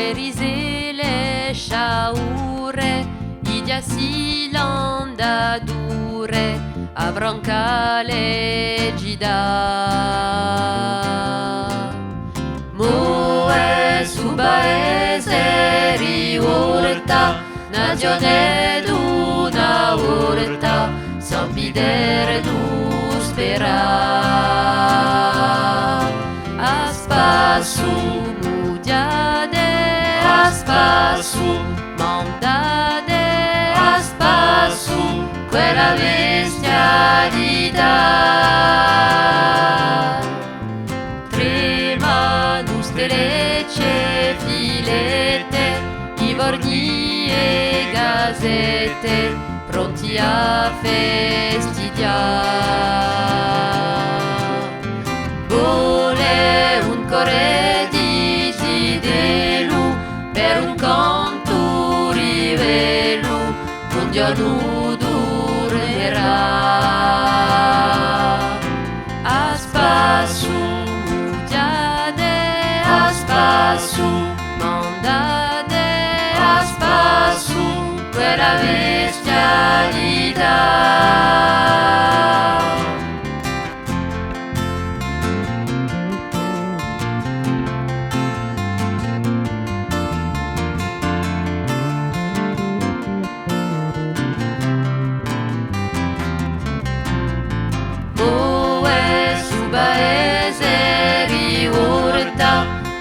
Erisele shaure, idia silanda dure, avroncale gida. Moe subaese riurta, nazione d'una urta, sampidere nu spera. Aspasu mudiade, aspasu mandade, aspasu quella bestialità. Trema nustelecce filette, ivorni e gazette, pronti a festidiare. Vole un core di sidelu per un conto rivelu, un dio durerà. Aspasu mudiade, aspasu mandade, aspasu quella bestialità.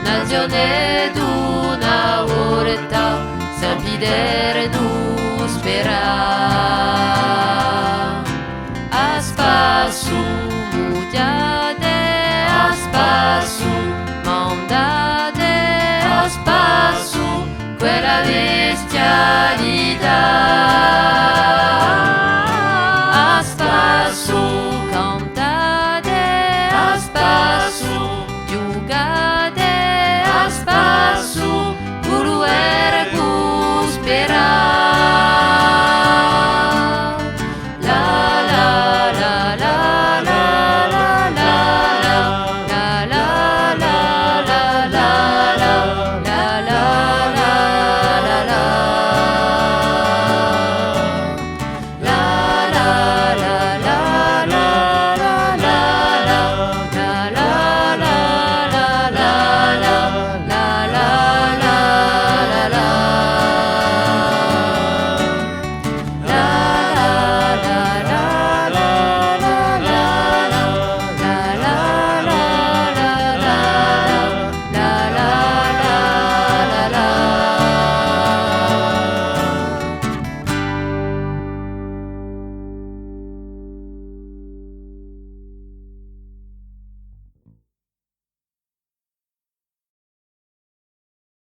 Nazione d'una urta, sampidere nu spera. Aspasu mudiade, aspasu mandade, aspasu quella bestialità.